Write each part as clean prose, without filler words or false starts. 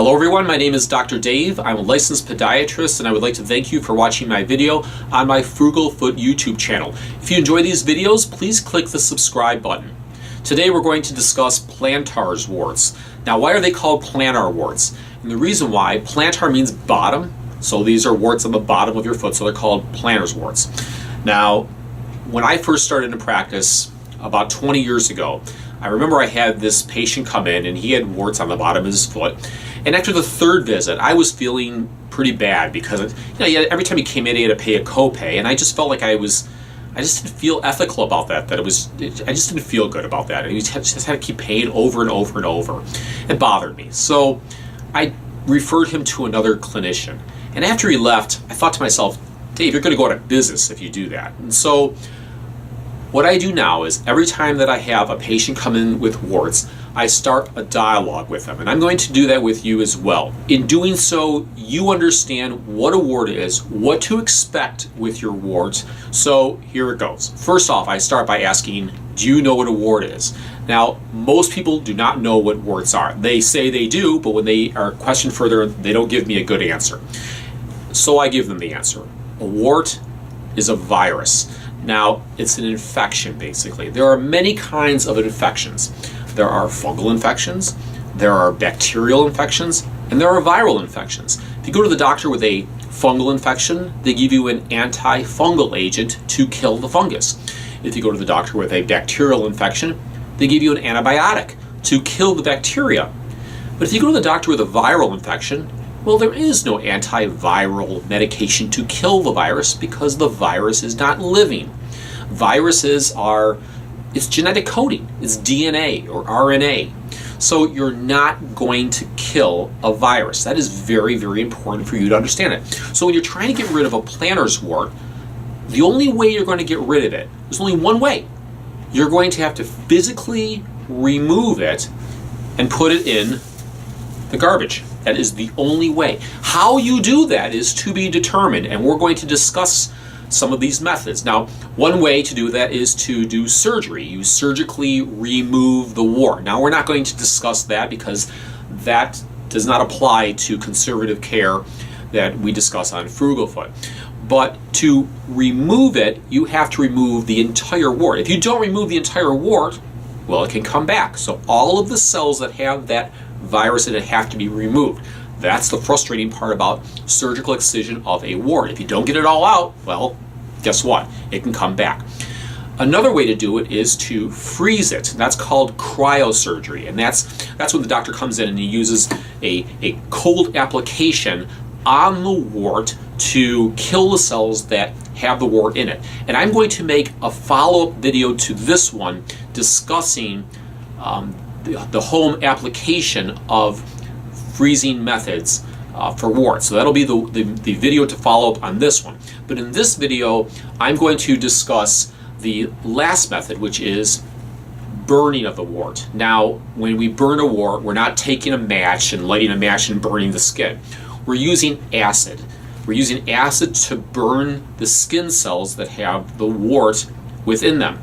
Hello everyone, my name is Dr. Dave. I'm a licensed podiatrist and I would like to thank you for watching my video on my Frugal Foot YouTube channel. If you enjoy these videos, please click the subscribe button. Today we're going to discuss plantar warts. Now why are they called plantar warts? And the reason why, plantar means bottom, so these are warts on the bottom of your foot, so they're called plantar warts. Now, when I first started in practice about 20 years ago, I remember I had this patient come in and he had warts on the bottom of his foot. And after the third visit, I was feeling pretty bad because every time he came in, he had to pay a copay, and I just felt like I just didn't feel ethical about that. I just didn't feel good about that. And he just had to keep paying over and over and over. It bothered me. So I referred him to another clinician. And after he left, I thought to myself, Dave, you're going to go out of business if you do that. And so what I do now is every time that I have a patient come in with warts, I start a dialogue with them, and I'm going to do that with you as well. In doing so, you understand what a wart is, what to expect with your wart. So here it goes. First off, I start by asking, do you know what a wart is? Now, most people do not know what warts are. They say they do, but when they are questioned further, they don't give me a good answer. So I give them the answer. A wart is a virus. Now, it's an infection, basically. There are many kinds of infections. There are fungal infections, there are bacterial infections, and there are viral infections. If you go to the doctor with a fungal infection, they give you an antifungal agent to kill the fungus. If you go to the doctor with a bacterial infection, they give you an antibiotic to kill the bacteria. But if you go to the doctor with a viral infection, well, there is no antiviral medication to kill the virus because the virus is not living. Viruses are, it's genetic coding, it's DNA or RNA. So you're not going to kill a virus. That is very, very important for you to understand it. So when you're trying to get rid of a plantar wart, the only way you're going to get rid of it, there's only one way. You're going to have to physically remove it and put it in the garbage. That is the only way. How you do that is to be determined, and we're going to discuss some of these methods. Now, one way to do that is to do surgery. You surgically remove the wart. Now, we're not going to discuss that because that does not apply to conservative care that we discuss on Frugal Foot. But to remove it, you have to remove the entire wart. If you don't remove the entire wart, well, it can come back. So all of the cells that have that virus in it have to be removed. That's the frustrating part about surgical excision of a wart. If you don't get it all out, well, guess what? It can come back. Another way to do it is to freeze it. That's called cryosurgery, and that's when the doctor comes in and he uses a cold application on the wart to kill the cells that have the wart in it. And I'm going to make a follow-up video to this one discussing the home application of freezing methods for warts. So that'll be the video to follow up on this one. But in this video, I'm going to discuss the last method, which is burning of the wart. Now, when we burn a wart, we're not taking a match and lighting a match and burning the skin. We're using acid. We're using acid to burn the skin cells that have the wart within them.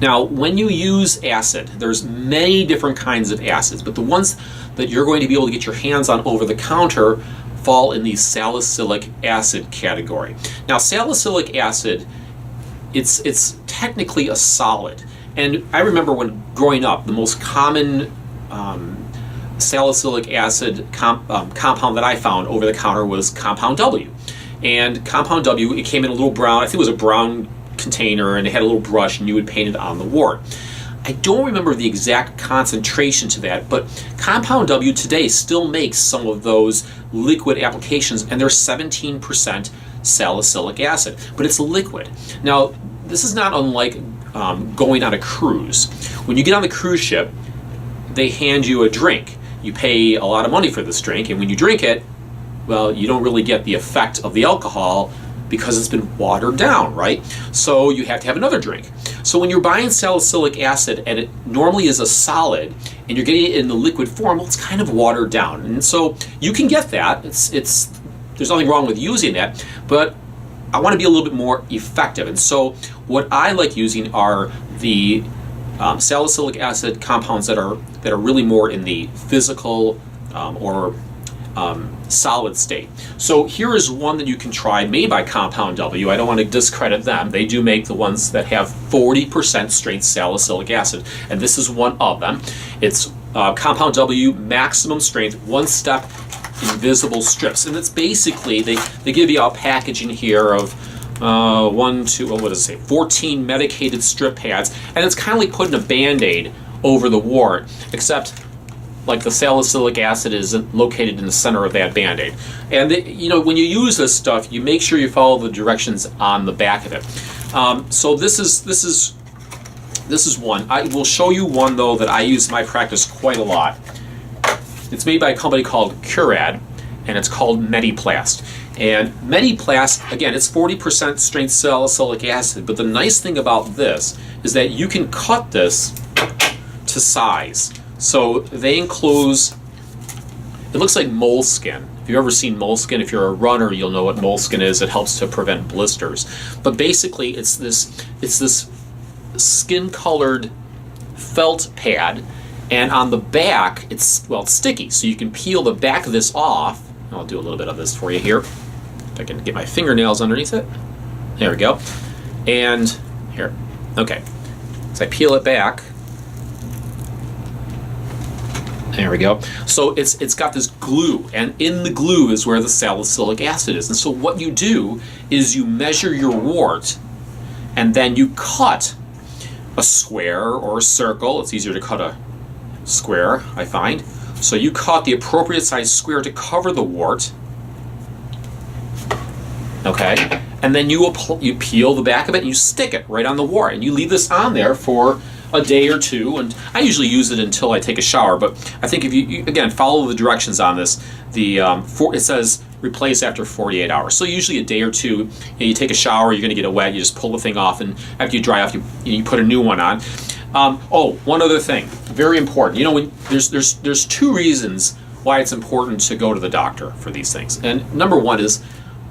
Now, when you use acid, there's many different kinds of acids, but the ones that you're going to be able to get your hands on over the counter fall in the salicylic acid category. Now, salicylic acid, it's technically a solid. And I remember when growing up, the most common salicylic acid compound that I found over the counter was compound W. And compound W, it came in a little brown, I think it was a brown container, and it had a little brush and you would paint it on the wart. I don't remember the exact concentration to that, but compound W today still makes some of those liquid applications, and they're 17% salicylic acid, but it's liquid. Now, this is not unlike going on a cruise. When you get on the cruise ship, they hand you a drink. You pay a lot of money for this drink, and when you drink it, well, you don't really get the effect of the alcohol because it's been watered down, right? So you have to have another drink. So when you're buying salicylic acid and it normally is a solid and you're getting it in the liquid form, well, it's kind of watered down. And so you can get that. There's nothing wrong with using that, but I want to be a little bit more effective. And so what I like using are the salicylic acid compounds that are really more in the physical or solid state. So here is one that you can try, made by Compound W. I don't want to discredit them. They do make the ones that have 40% strength salicylic acid, and this is one of them. It's Compound W maximum strength, one step invisible strips, and it's basically they give you a packaging here of 14 medicated strip pads, and it's kind of like putting a band-aid over the wart, except like the salicylic acid is located in the center of that band-aid. And when you use this stuff, you make sure you follow the directions on the back of it. So this is one. I will show you one though that I use in my practice quite a lot. It's made by a company called Curad, and it's called Mediplast. And Mediplast, again, it's 40% strength salicylic acid, but the nice thing about this is that you can cut this to size. So they enclose, it looks like moleskin. If you've ever seen moleskin, if you're a runner, you'll know what moleskin is. It helps to prevent blisters. But basically, it's this skin-colored felt pad, and on the back, it's sticky. So you can peel the back of this off. I'll do a little bit of this for you here. If I can get my fingernails underneath it. There we go. And here, okay. So I peel it back. There we go. So it's got this glue, and in the glue is where the salicylic acid is. And so what you do is you measure your wart, and then you cut a square or a circle. It's easier to cut a square, I find. So you cut the appropriate size square to cover the wart. Okay, and then you peel the back of it and you stick it right on the wart, and you leave this on there for a day or two, and I usually use it until I take a shower. But I think if you again follow the directions on this, it says replace after 48 hours. So usually a day or two, you take a shower, you're going to get it wet, you just pull the thing off, and after you dry off, you put a new one on. One other thing, very important. When there's two reasons why it's important to go to the doctor for these things. And number one is,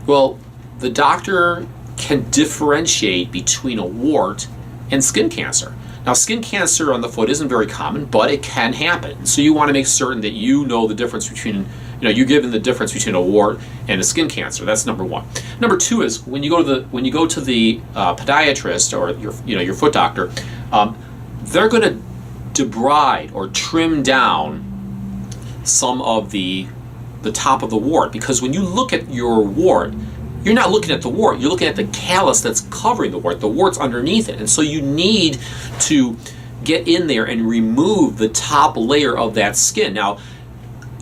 the doctor can differentiate between a wart and skin cancer. Now, skin cancer on the foot isn't very common, but it can happen. So you want to make certain that you know the difference between, you're given the difference between a wart and a skin cancer. That's number one. Number two is when you go to the podiatrist or your foot doctor, they're going to debride or trim down some of the top of the wart, because when you look at your wart, you're not looking at the wart, you're looking at the callus that's covering the wart. The wart's underneath it. And so you need to get in there and remove the top layer of that skin. Now,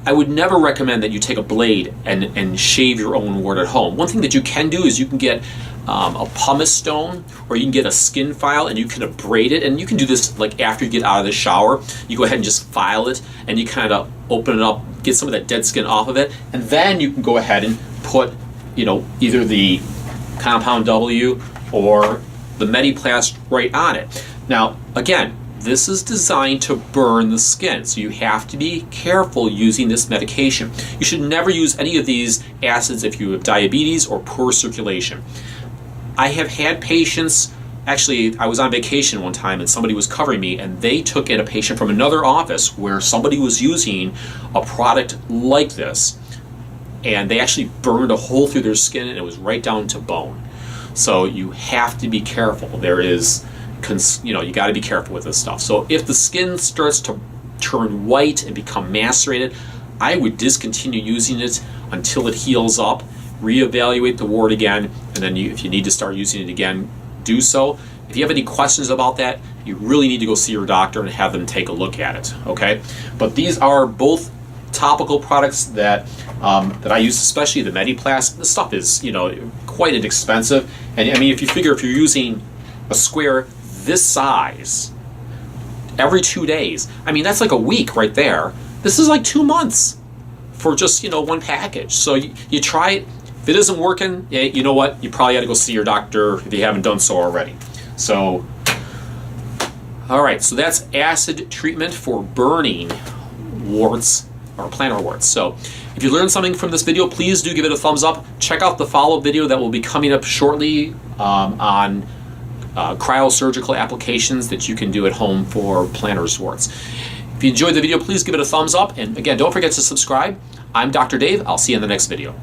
I would never recommend that you take a blade and shave your own wart at home. One thing that you can do is you can get a pumice stone, or you can get a skin file and you can abrade it. And you can do this like after you get out of the shower. You go ahead and just file it, and you kind of open it up, get some of that dead skin off of it, and then you can go ahead and put either the Compound W or the Mediplast right on it. Now, again, this is designed to burn the skin, so you have to be careful using this medication. You should never use any of these acids if you have diabetes or poor circulation. I have had patients, actually, I was on vacation one time and somebody was covering me, and they took in a patient from another office where somebody was using a product like this, and they actually burned a hole through their skin, and it was right down to bone. So you have to be careful. You got to be careful with this stuff. So if the skin starts to turn white and become macerated, I would discontinue using it until it heals up, reevaluate the wart again, and then if you need to start using it again, do so. If you have any questions about that, you really need to go see your doctor and have them take a look at it, okay? But these are both topical products that I use, especially the Mediplast. This stuff is, quite inexpensive. And I mean, if you're using a square this size every 2 days, I mean, that's like a week right there. This is like 2 months for just, one package. So you try it. If it isn't working, you know what? You probably got to go see your doctor if you haven't done so already. So, all right, so that's acid treatment for burning warts or plantar warts. So if you learned something from this video, please do give it a thumbs up. Check out the follow-up video that will be coming up shortly on cryosurgical applications that you can do at home for plantar warts. If you enjoyed the video, please give it a thumbs up. And again, don't forget to subscribe. I'm Dr. Dave. I'll see you in the next video.